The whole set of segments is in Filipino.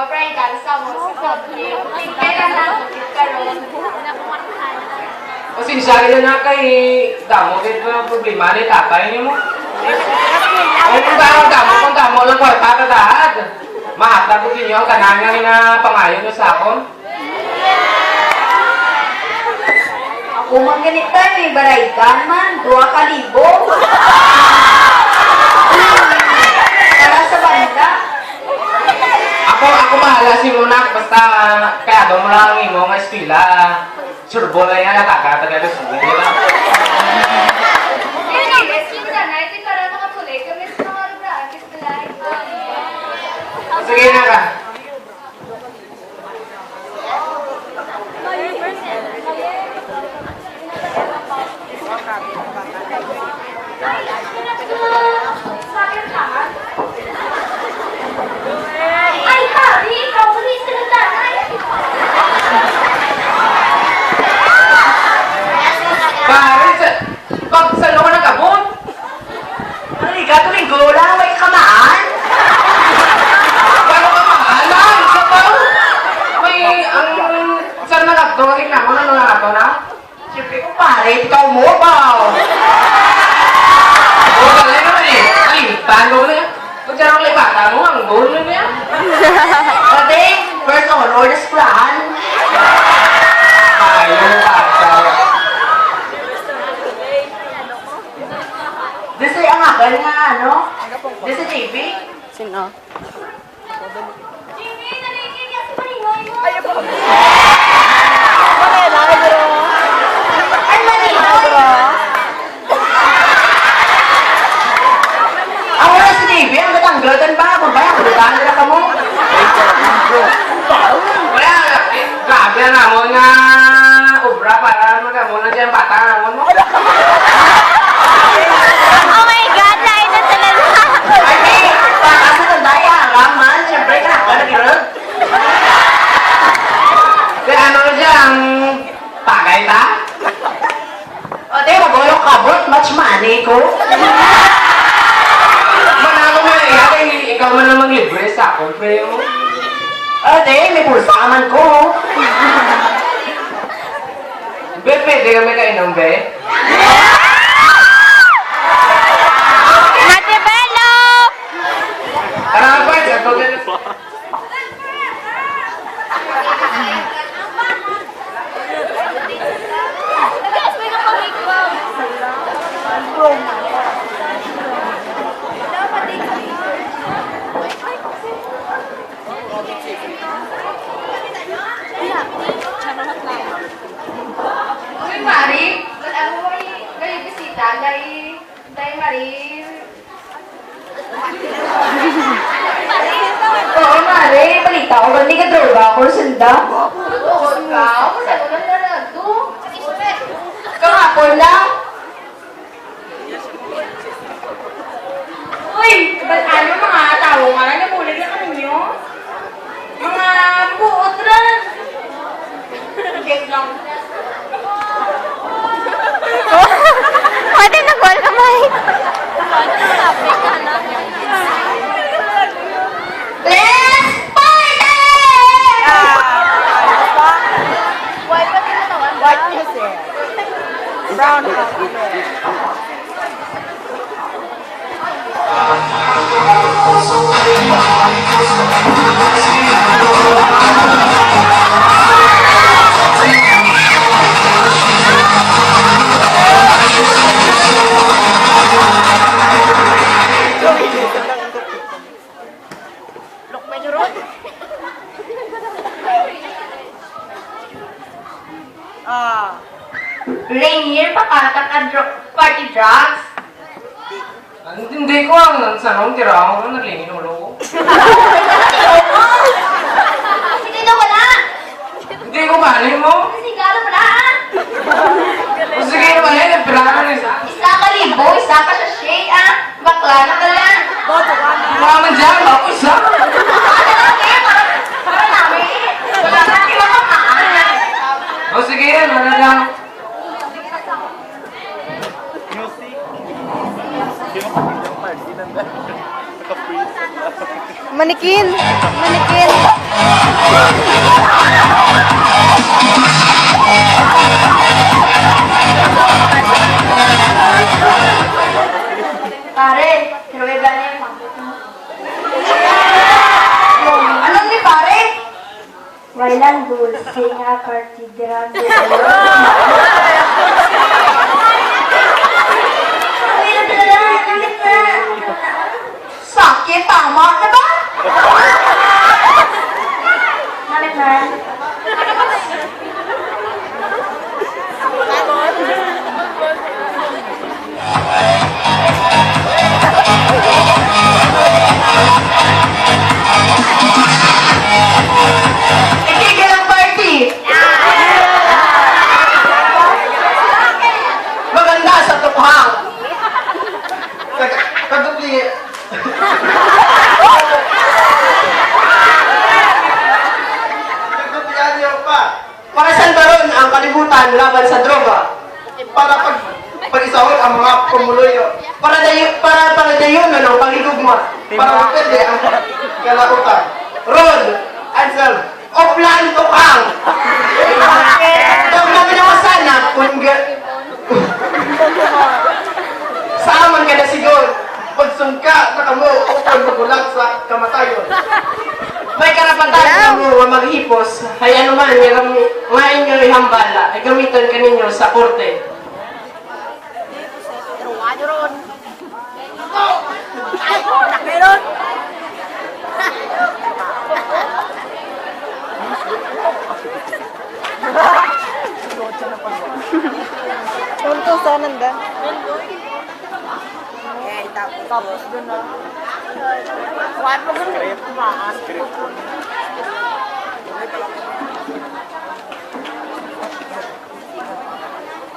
bridal sa mo sa kailan na karon. Kasi sari na kay damo kay problema ni tatay niyo mo. Ay kung damo lang kwarta tadahad. Mahata ko kinyo ang kananga na pangayon nyo sa akon. Ako man ganito may baraydan man 2,000. Para sa banda. Ako mahala si Munak basta kaya daw mo lang ang imo nga estila. Surbol na yan nakakatagal sa sulit nila. Sige na ka. Ay, Harry, ikaw ulit sa nanay. Pare, pag salo ka nagkabot. Ano ka tuwing gola? May kamaan? Paano ka mahalan? Sa pao? May, ang saan nagkabto? Tingnan mo na nagkabto na? Siyempre ko pare, ikaw mo ba? Oo, talay naman eh. Ay, talo na yan. Kung siya lang bata mo, ang goal na niya. Pati, first honor na splahan. Ayaw ka, sawa. Dito yung akal nga ano? Dito si JP? Sino? Ay, maninoy! Ako na si JP, ang gatanggatan ba? Mabaya, kulitan nila ka mo. Wala, grabe na mo nga obra para magamunan siya ang bata na mo. Oh my God! Lain na sila na! Ay, di, baka sa tandaya, raman, siyempre ka na, nag-irag. Kaya ano na siya ang tagay ta? O, di, magulong kabot, much money ko. Manalo mo na yan, ikaw man namang libre sa akong pre mo. O, di, may pulsa ka man ko. Be, pwede kami kainom, be? Na-develop! Tara, boy, sato ka na. Uy, Mari, ba't ano mo kayo bisita? Dahil Mari... Oo, Mare, balita ko, hindi ka droga ako, sanda. Tuod ka? Ako sa ulan na nagdo. Kahapon lang. Uy, ba't ano mga tao nga na nabulig na kanyo? Mga buot rin. Game lang. Pwede na call ka, Mike. Let's party! What is it? Brown Rainier, pakata ka party drugs? Hindi ko ang sanong tira ako nang naglingin ulo ko. Sige na wala! Hindi ko mahalin mo. Sigaro wala ah! O sige naman yan, nagpiraan na isa. Isa ka libo, isa ka sa shade ah! Bakla na ka lang! Mga man dyan, ako isa. Ano lang eh, para namin! Wala na sila kamaan! O sige yan, ano lang. Music. Sino pa yung party nanda? Manikin. Manikin. Pare, kinuwi ba niya yung mangkot mo? Anong ni pare? Wailan dulce nga partidran. Sakit, tama na ba? Nalit na. Itigil ang party! Maganda sa tukhang! Kadupli! Kadupli niyo pa! Para saan ba ron ang kalibutan laban sa droga? Para pag-isahol ang mga pumuloyo. Para dayon ano, pagigugma. Para mapende ang kalautan. Rod, Ansel, Oplan Tukang! Daw namin ang sana kung saaman ka na siguro. Pagsungka na kamo o pagbubulag sa kamatayon. May karapatan ka mo maghipos, ay anuman ngayon nyo ihambala, ay gamitan ka ninyo sa korte. Punto sa nanda. Tapos doon na. Kuhaan mo doon. Kumaan.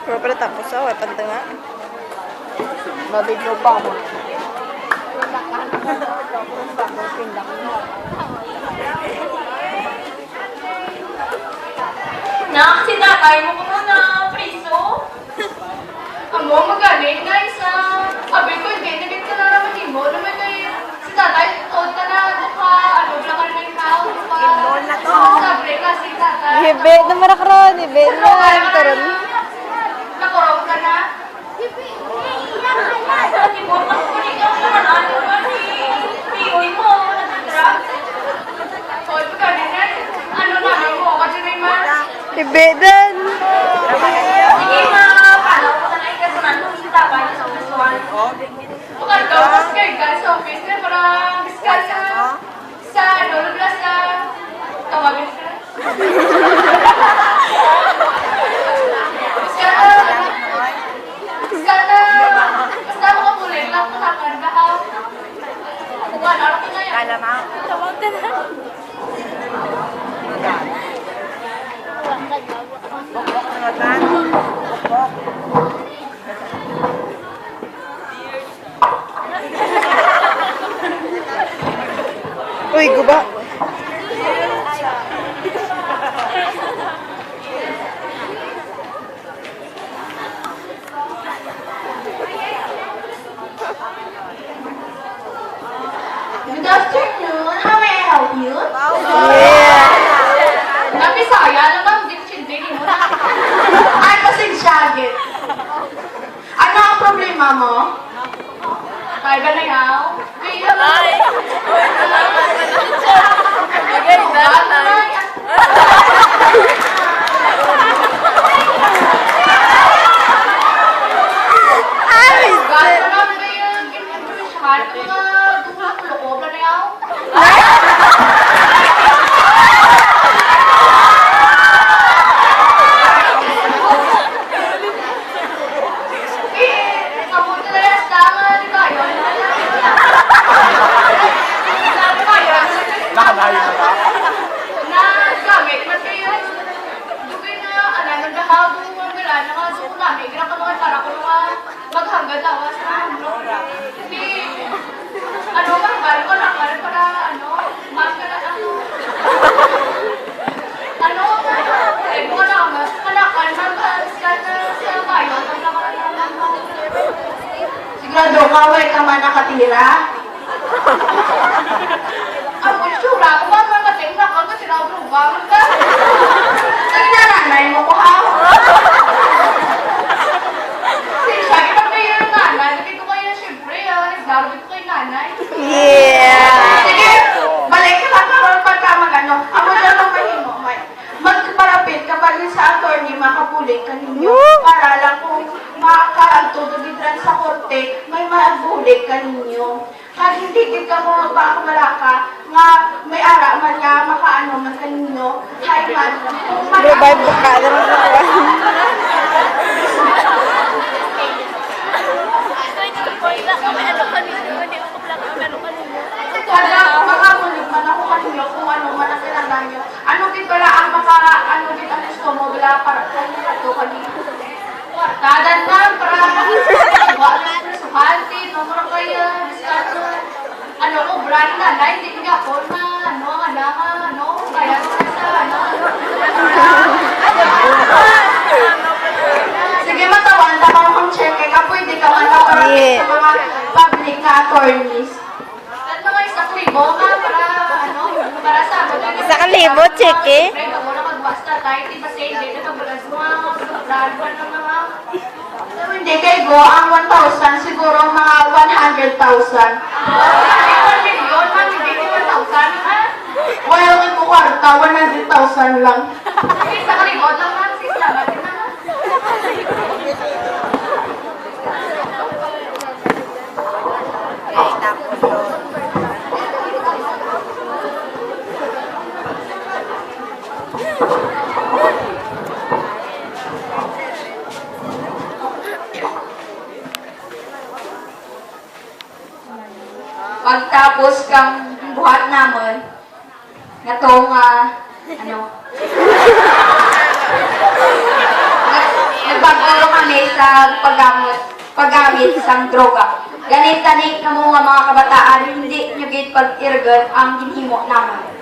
Pero pala tapos ako, panta nga. Mabiglo pa mo. Nak, sinakay mo ko na priso. Amo, magaling guys abi ko, hindi ka na naman mo. Naman kayo, si tatay, toad ka na, duka, ano, wala ka na ikaw, duka. Inol na to. Sabi ka, si tatay. Hibe na marakron, hibe na. Karon. Nakurong ka na? Timur ka po ni ka naman, ano ba ni Uy mo, nagdra. Toad ka din ano namin mo, kasi may Hibe din. sige ma, paano ko na ikasanan mo si tatay sa usuan. Bukan daw, mas kayo guys, sa office na para discuss sa ano, lublas na tawagin sila. Basta makapulig lang ko sa karga. Bukan, araw ko na yan. Alam mo. Tawag ka na. Uy, guba. Good afternoon, how may I help you? Yeah. Napisaya naman, hindi mo na. Ay, pasinsagit. Ano ang problema mo? Kaya ba na yaw? Kaya ba? maghangad lawas na ano. Hindi, ano, mahal ko lang, para ano, mas ka na ano. Ano, eh, ko lang, mas kalakan, mas ka na sa kayo, Sigurado ka, way ka man nakatira? Bangon ka. Sige na, nanay mo ko ha. Sige, sabi pa kayo ng nanay. Lagi ko kayo siyempre. Nagdarabit ko kayo nanay. Sige, balik ka lang karoon pagka mag-ano. Ako na lang mahimo. Magparapit kapag sa attorney, makapuling ka ninyo. Para lang kung makakaagtutugidran sa korte, may mabulig ka ninyo. Kag hindi gid ka mo malaka nga may ara man nga makaano man kaninyo. Hay man. Revive ka na Kada makabulig man ako kaninyo kung ano man ang kailangan nyo. Ano gid pala ang ano gid ang gusto mo wala para kanito kanito. Kwartadan man para wala suhalti, no mo kayo ano ko brand na hindi nga po na kaya sa sige matawan tama mo kang check ka pwede ka man para sa mga public na attorneys. At mga isang libo nga para sa Isang libo, check eh. Pre, wala magbasta tayo, di ba sa hindi na pagbalas mo brand pa ng mga hindi kay go ang 1,000 siguro mga 100,000. 1 million, man, hindi ko 1,000, ha? Well, may ko kwarta, 100,000 lang. Sa kalimot lang, man, sis, laban din na. Pagtapos kang buhat naman, natong nagbago kami sa paggamit sa droga. Ganit-tanik na mga kabataan, hindi nyo git pag-irgat ang ginhimo naman.